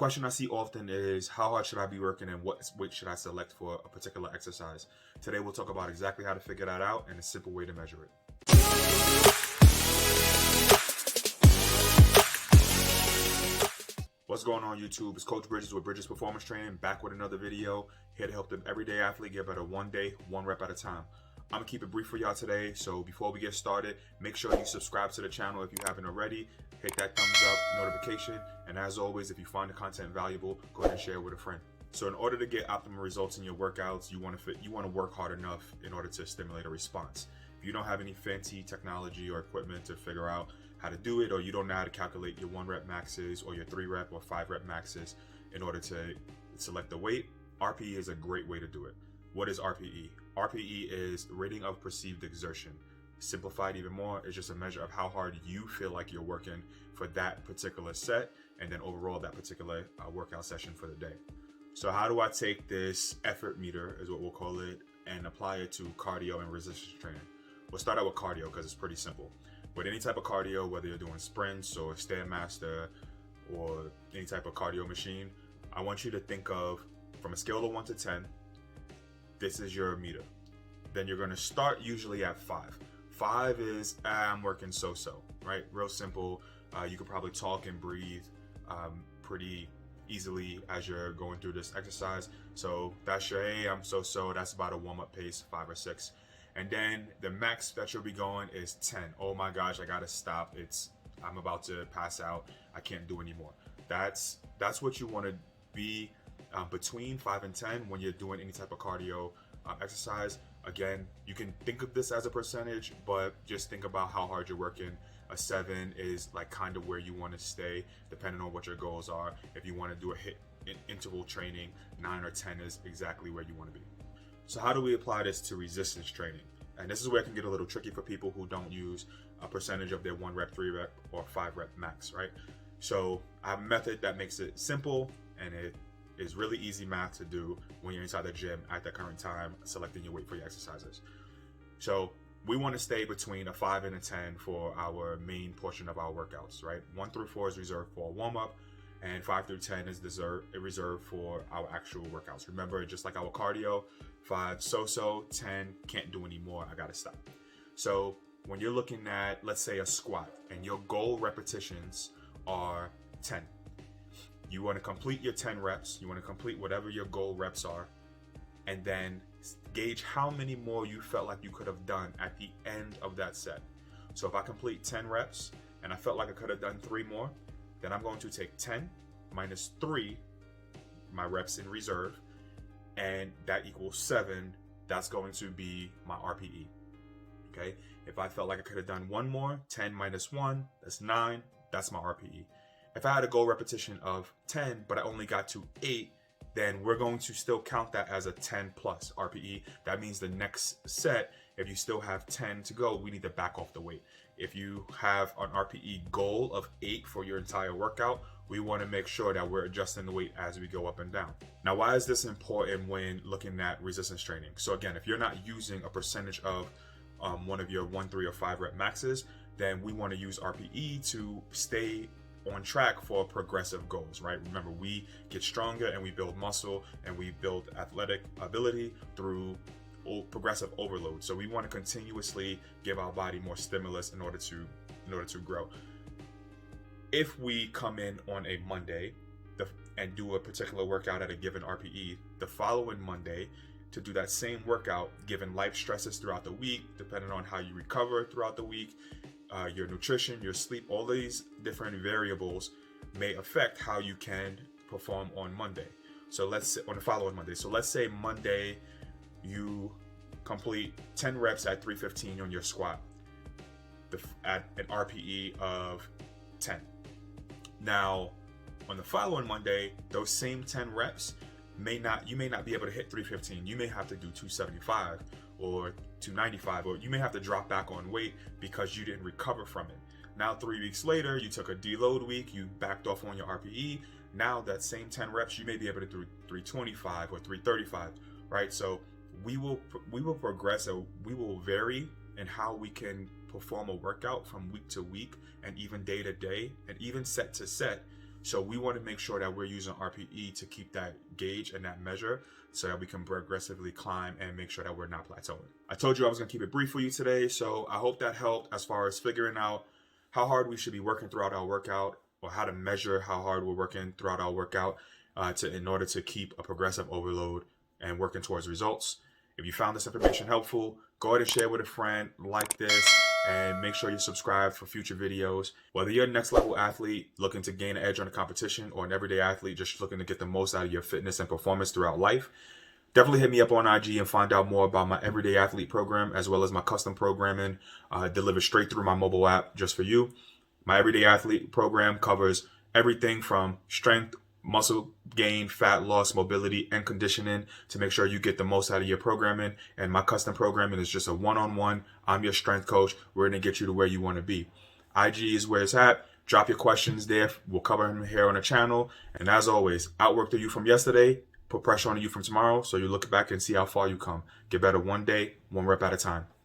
question I see often is, how hard should I be working and what weight should I select for a particular exercise? Today we'll talk about exactly how to figure that out and a simple way to measure it. What's going on YouTube? It's Coach Bridges with Bridges Performance Training, back with another video, here to help the everyday athlete get better one day, one rep at a time. I'm gonna keep it brief for y'all today, so before we get started, make sure you subscribe to the channel if you haven't already, hit that thumbs up notification, and as always, if you find the content valuable, go ahead and share it with a friend. So in order to get optimal results in your workouts, you want to work hard enough in order to stimulate a response. If you don't have any fancy technology or equipment to figure out how to do it, or you don't know how to calculate your 1 rep maxes or your 3 rep or 5 rep maxes in order to select the weight, RPE is a great way to do it. What is RPE? RPE is rating of perceived exertion. Simplified even more, it's just a measure of how hard you feel like you're working for that particular set, and then overall that particular workout session for the day. So how do I take this effort meter, is what we'll call it, and apply it to cardio and resistance training? We'll start out with cardio because it's pretty simple. With any type of cardio, whether you're doing sprints or Stairmaster or any type of cardio machine, I want you to think of, from a scale of 1 to 10, this is your meter. Then you're gonna start usually at 5. 5 is, I'm working so-so, right? Real simple. You can probably talk and breathe pretty easily as you're going through this exercise. So that's your, hey, I'm so-so. That's about a warm-up pace, 5 or 6. And then the max that you'll be going is 10. Oh my gosh, I gotta stop. I'm about to pass out. I can't do anymore. That's what you wanna be between 5 and 10 when you're doing any type of cardio exercise. Again, you can think of this as a percentage, but just think about how hard you're working. A 7 is like kind of where you want to stay, depending on what your goals are. If you want to do a hit interval training, 9 or 10 is exactly where you want to be. So how do we apply this to resistance training? And this is where it can get a little tricky for people who don't use a percentage of their 1 rep, 3 rep, or 5 rep max, right? So I have a method that makes it simple, and it is really easy math to do when you're inside the gym at the current time, selecting your weight for your exercises. So we want to stay between a 5 and a 10 for our main portion of our workouts, right? 1 through 4 is reserved for a warm-up, and 5 through 10 is reserved for our actual workouts. Remember, just like our cardio, 5 so-so, 10 can't do anymore, I gotta stop. So when you're looking at, let's say, a squat, and your goal repetitions are 10, you want to complete your 10 reps, you want to complete whatever your goal reps are, and then gauge how many more you felt like you could have done at the end of that set. So if I complete 10 reps and I felt like I could have done 3 more, then I'm going to take 10 minus 3, my reps in reserve, and that equals 7. That's going to be my RPE. Okay, if I felt like I could have done 1 more, 10 minus 1, that's 9, that's my RPE. If I had a goal repetition of 10, but I only got to 8, then we're going to still count that as a 10 plus RPE. That means the next set, if you still have 10 to go, we need to back off the weight. If you have an RPE goal of 8 for your entire workout, we want to make sure that we're adjusting the weight as we go up and down. Now, why is this important when looking at resistance training? So again, if you're not using a percentage of one of your 1, 3, or 5 rep maxes, then we want to use RPE to stay on track for progressive goals, right? Remember, we get stronger and we build muscle and we build athletic ability through progressive overload. So we want to continuously give our body more stimulus in order to grow. If we come in on a Monday and do a particular workout at a given RPE, the following Monday to do that same workout, given life stresses throughout the week, depending on how you recover throughout the week, your nutrition, your sleep, all these different variables may affect how you can perform on Monday. So let's say on the following Monday. So let's say Monday you complete 10 reps at 315 on your squat at an RPE of 10. Now, on the following Monday, those same 10 reps you may not be able to hit 315. You may have to do 275 or 295, or you may have to drop back on weight because you didn't recover from it. Now 3 weeks later, you took a deload week, you backed off on your RPE. Now that same 10 reps, you may be able to do 325 or 335, right? So we will progress, so we will vary in how we can perform a workout from week to week and even day to day and even set to set So we want to make sure that we're using RPE to keep that gauge and that measure so that we can progressively climb and make sure that we're not plateauing. I told you I was going to keep it brief for you today, so I hope that helped as far as figuring out how hard we should be working throughout our workout, or how to measure how hard we're working throughout our workout in order to keep a progressive overload and working towards results. If you found this information helpful, go ahead and share with a friend, like this, and make sure you subscribe for future videos. Whether you're a next level athlete looking to gain an edge on a competition, or an everyday athlete just looking to get the most out of your fitness and performance throughout life, definitely hit me up on IG and find out more about my everyday athlete program, as well as my custom programming delivered straight through my mobile app just for you. My everyday athlete program covers everything from strength, muscle gain, fat loss, mobility, and conditioning to make sure you get the most out of your programming. And my custom programming is just a one-on-one. I'm your strength coach. We're going to get you to where you want to be. IG is where it's at. Drop your questions there. We'll cover them here on the channel. And as always, outwork the you from yesterday, put pressure on you from tomorrow, so you look back and see how far you come. Get better one day, one rep at a time.